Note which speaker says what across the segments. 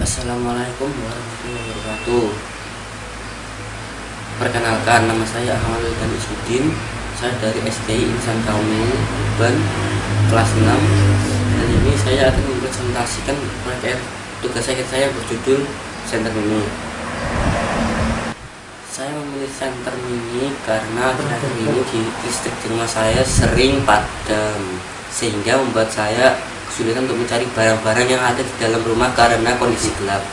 Speaker 1: Assalamualaikum warahmatullahi wabarakatuh. Perkenalkan, nama saya Ahmad dan Isudin. Saya dari SDI Insan Kamil Ban kelas 6. Dan ini saya akan mempresentasikan proyek tugas saya berjudul Senter Mini. Saya memilih Senter Mini karena akhir-akhir ini di listrik di rumah saya sering padam, sehingga membuat saya kesulitan untuk mencari barang-barang yang ada di dalam rumah karena kondisi gelap.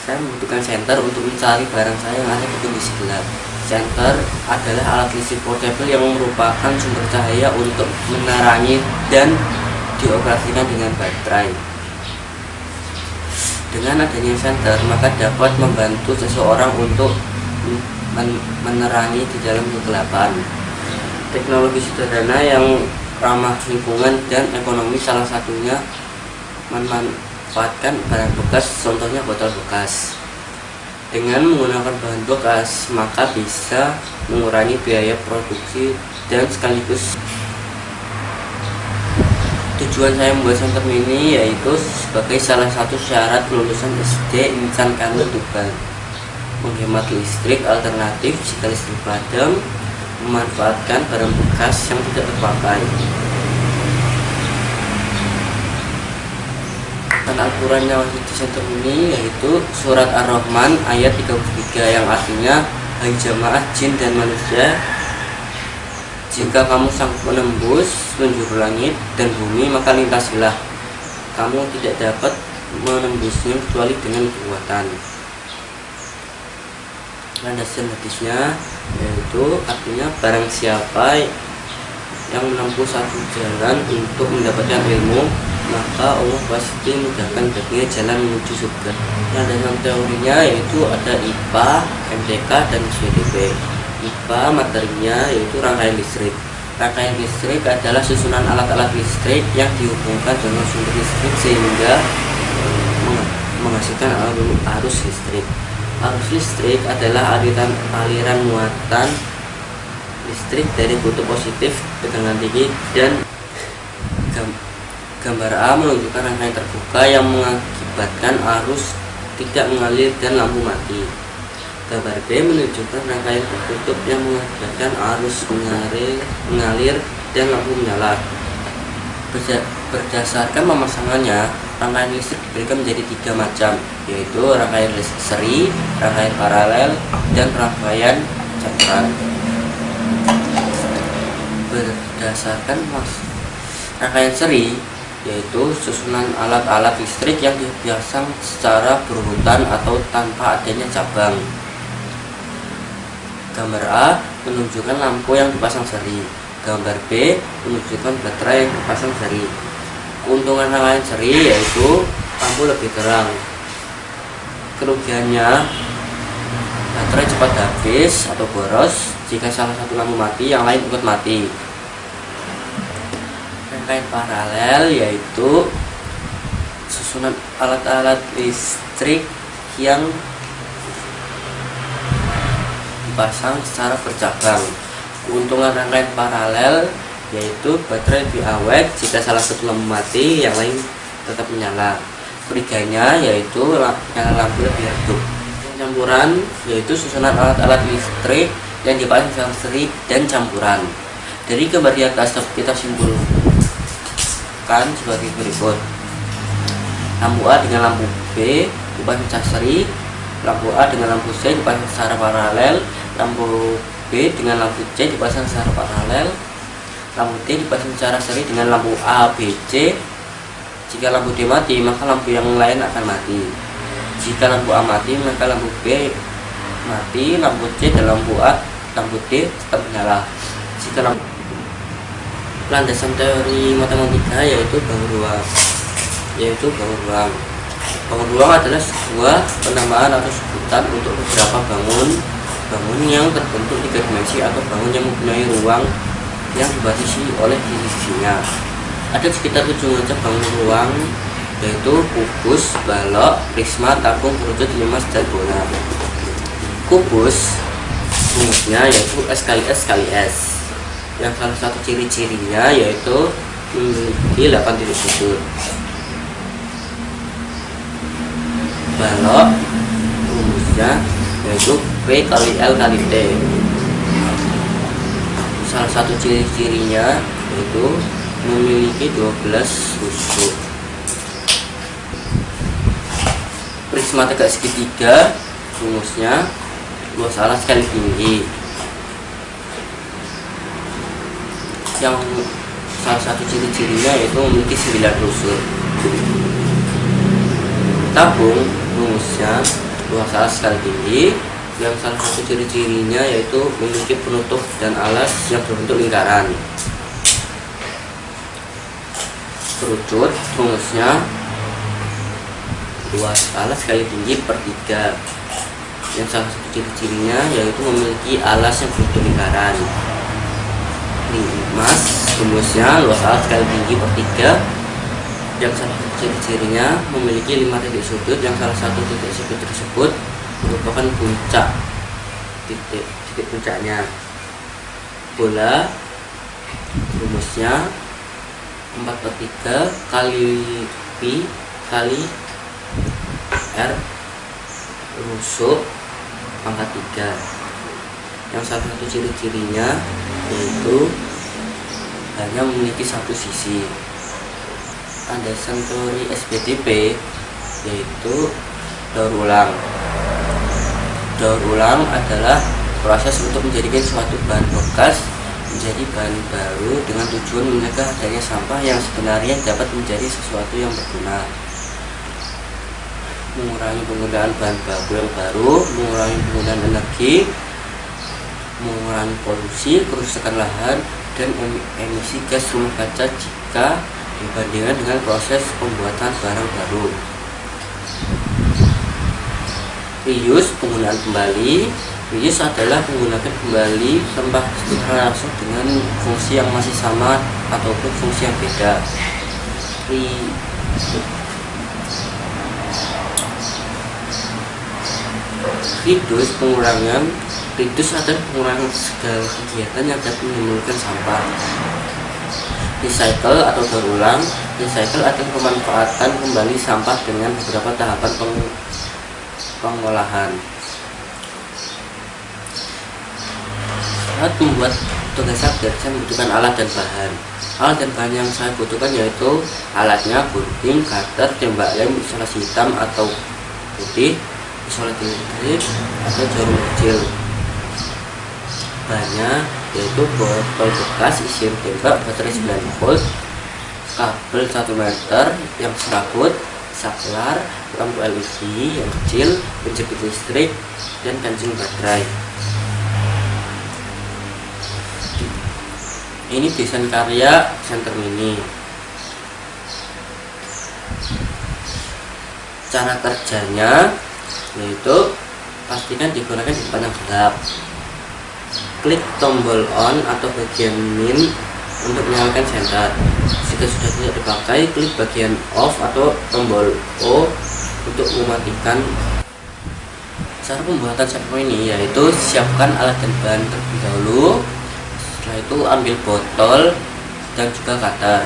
Speaker 1: Saya membutuhkan senter untuk mencari barang saya yang ada di kondisi gelap. Senter adalah alat listrik portable yang merupakan sumber cahaya untuk menerangi dan dioperasikan dengan baterai. Dengan adanya senter, maka dapat membantu seseorang untuk menerangi di dalam kegelapan. Teknologi sederhana yang ramah lingkungan dan ekonomi, salah satunya memanfaatkan barang bekas, contohnya botol bekas. Dengan menggunakan bahan bekas, maka bisa mengurangi biaya produksi dan sekaligus tujuan saya membuat Senter Mini yaitu sebagai salah satu syarat lulusan SD Insan Kamil Tuban, menghemat listrik alternatif jika listrik padam, memanfaatkan barang bekas yang tidak terpakai. Dan Al-Quran yang wajib di Senter Mini yaitu surat Ar-Rahman ayat 33 yang artinya, hai jamaah jin dan manusia, jika kamu sanggup menembus penjuru langit dan bumi maka lintasilah, kamu tidak dapat menembusnya kecuali dengan kekuatan. Landasan hadisnya yaitu artinya, barang siapa yang menempuh satu jalan untuk mendapatkan ilmu, maka Allah pasti mudahkan baginya jalan menuju surga. Landasan teorinya yaitu ada IPA, MTK, dan SWDP. IPA materinya yaitu rangkaian listrik. Rangkaian listrik adalah susunan alat-alat listrik yang dihubungkan dengan sumber listrik sehingga menghasilkan arus listrik. Arus listrik adalah aliran muatan listrik dari kutub positif tegangan tinggi, dan gambar A menunjukkan rangkaian terbuka yang mengakibatkan arus tidak mengalir dan lampu mati. Gambar B menunjukkan rangkaian tertutup yang mengakibatkan arus mengalir dan lampu menyala. Berdasarkan pemasangannya, rangkaian listrik diberikan menjadi 3 macam, yaitu rangkaian listrik seri, rangkaian paralel, dan rangkaian campuran. Berdasarkan rangkaian seri yaitu susunan alat-alat listrik yang dipasang secara berurutan atau tanpa adanya cabang. Gambar A menunjukkan lampu yang dipasang seri. Gambar B menunjukkan baterai yang dipasang seri. Keuntungan rangkaian seri yaitu lampu lebih terang. Kerugiannya, baterai cepat habis atau boros. Jika salah satu lampu mati, yang lain ikut mati. Rangkaian paralel yaitu susunan alat-alat listrik yang dipasang secara bercabang. Keuntungan rangkaian paralel yaitu baterai lebih awet jika salah satu lampu mati, yang lain tetap menyala. Kerugiannya yaitu nyala lampu lebih redup. Campuran yaitu susunan alat-alat listrik yang dipasang secara seri dan campuran. Dari gambar di atas kita simpulkan sebagai berikut: lampu A dengan lampu B dipasang secara seri, lampu A dengan lampu C dipasang secara paralel, lampu B dengan lampu C dipasang secara paralel, lampu D dipasang secara seri dengan lampu A, B, C. Jika lampu D mati, maka lampu yang lain akan mati. Jika lampu A mati, maka lampu B mati, lampu C dan lampu D tetap menyala. Jika landasan teori matematika yaitu bangun ruang. Bangun ruang adalah sebuah penamaan atau sebutan untuk beberapa bangun yang terbentuk 3 dimensi atau bangun yang mempunyai ruang yang dibatasi oleh sisi-sisinya. Ada sekitar 7 macam bangun ruang, yaitu kubus, balok, prisma, tabung, kerucut, limas, dan bola. Kubus rumusnya yaitu S kali S kali S, yang salah satu ciri-cirinya yaitu memiliki 8 titik sudut. balok rumusnya yaitu P kali L kali T. Salah satu ciri-cirinya yaitu memiliki 12 rusuk. Prisma tegak segitiga rumusnya luas alas kali tinggi. Yang salah satu ciri-cirinya yaitu memiliki 9 rusuk. Tabung rumusnya luas alas kali tinggi. Yang salah satu ciri-cirinya yaitu memiliki penutup dan alas yang berbentuk lingkaran. Kerucut rumusnya luas alas kali tinggi per 3. Yang salah satu ciri-cirinya yaitu memiliki alas yang berbentuk lingkaran. Limas rumusnya luas alas kali tinggi per 3. Yang salah satu ciri-cirinya memiliki 5 titik sudut. Yang salah satu titik sudut tersebut merupakan puncak, titik puncaknya. Bola rumusnya 4/3 kali pi kali r rusuk pangkat 3. Yang salah satu ciri-cirinya yaitu hanya memiliki satu sisi. Landasan teori SBTP yaitu daur ulang. Daur ulang adalah proses untuk menjadikan suatu bahan bekas menjadi bahan baru dengan tujuan mencegah adanya sampah yang sebenarnya dapat menjadi sesuatu yang berguna. Mengurangi penggunaan bahan baku yang baru, mengurangi penggunaan energi, mengurangi polusi, kerusakan lahan, dan emisi gas rumah kaca jika dibandingkan dengan proses pembuatan barang baru. Reuse, penggunaan kembali. Reuse adalah menggunakan kembali sampah secara langsung dengan fungsi yang masih sama ataupun fungsi yang beda. Reduce, pengurangan. Reduce adalah pengurangan segala kegiatan yang dapat menimbulkan sampah. Recycle atau daur ulang. Recycle adalah pemanfaatan kembali sampah dengan beberapa tahapan pengolahan. Saat membuat tugas saya membutuhkan alat dan bahan. Alat dan bahan yang saya butuhkan yaitu alatnya gunting, cutter, tembak lem, isolasi hitam atau putih, isolasi listrik atau jarum kecil. Bahannya yaitu botol bekas isian tembak, baterai 9 volt, kabel 1 meter yang serabut, saklar, lampu LED yang kecil, penjepit listrik, dan kancing baterai. Ini desain karya Center Mini. Cara kerjanya yaitu pastikan digunakan di tempat yang gelap. Klik tombol on atau bagian min untuk menyalakan senter. Jika sudah tidak dipakai, klik bagian off atau tombol O untuk mematikan. Cara pembuatan senter ini yaitu siapkan alat dan bahan terlebih dahulu. Setelah itu ambil botol dan juga cutter.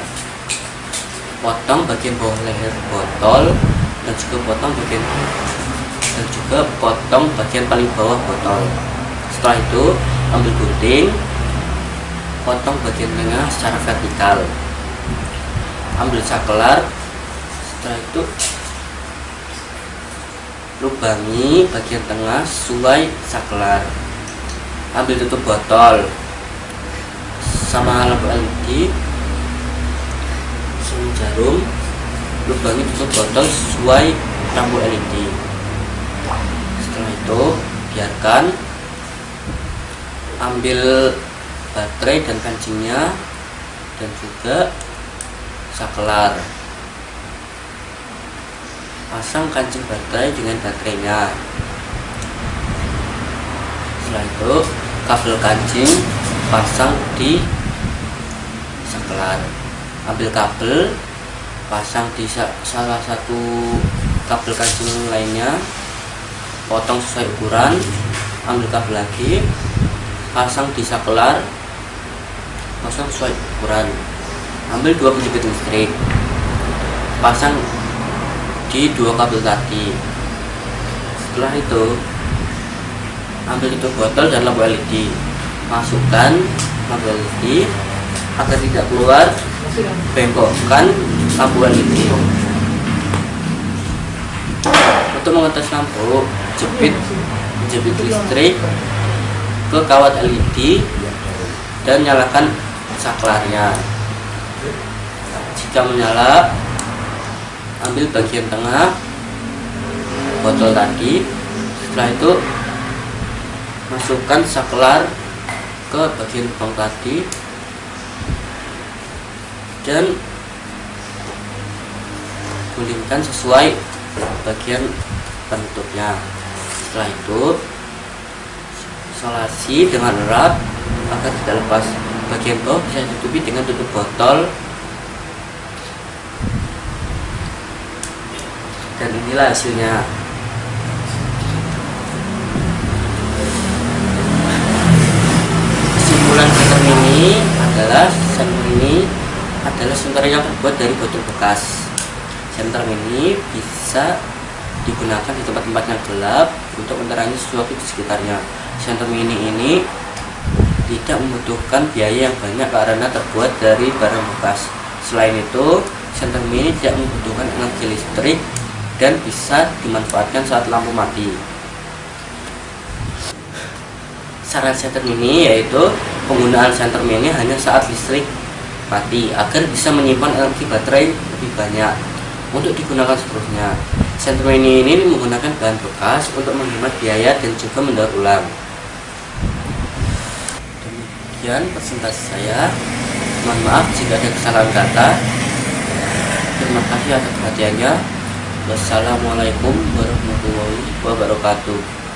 Speaker 1: Potong bagian bawah leher botol dan juga potong bagian paling bawah botol. Setelah itu ambil gunting, potong bagian tengah secara vertikal. Ambil saklar. Setelah itu lubangi bagian tengah sesuai saklar. Ambil tutup botol sama lampu LED, jarum, lubangi tutup botol sesuai lampu LED. Setelah itu biarkan. Ambil baterai dan kancingnya dan juga saklar. Pasang kancing baterai dengan baterainya. Setelah itu kabel kancing pasang di saklar. Ambil kabel, pasang di salah satu kabel kancing lainnya, potong sesuai ukuran. Ambil kabel lagi, pasang di saklar, pasang sesuai ukuran. Ambil 2 penjepit listrik, pasang di 2 kabel tadi. Setelah itu ambil tutup botol dan lampu LED, masukkan lampu LED agar tidak keluar, bengkokkan lampu LED. Untuk mengetes lampu, jepit listrik ke kawat LED dan nyalakan saklarnya. Jika menyala, ambil bagian tengah botol tadi. Setelah itu masukkan saklar ke bagian lubang tadi dan gulingkan sesuai bagian penutupnya. Setelah itu isolasi dengan erat agar tidak lepas. Bagian bawah bisa ditutupi dengan tutup botol. Dan inilah hasilnya. Kesimpulan senter mini adalah senter yang terbuat dari botol bekas. Senter mini bisa digunakan di tempat-tempat yang gelap untuk menerangi sesuatu di sekitarnya. Senter mini ini tidak membutuhkan biaya yang banyak karena terbuat dari barang bekas. Selain itu, senter mini tidak membutuhkan energi listrik dan bisa dimanfaatkan saat lampu mati. Saran senter mini yaitu penggunaan senter mini hanya saat listrik mati agar bisa menyimpan energi baterai lebih banyak untuk digunakan seterusnya. Senter mini ini menggunakan bahan bekas untuk menghemat biaya dan juga mendaur ulang. Demikian presentasi saya. Mohon maaf jika ada kesalahan kata. Terima kasih atas perhatiannya. Wassalamualaikum warahmatullahi wabarakatuh.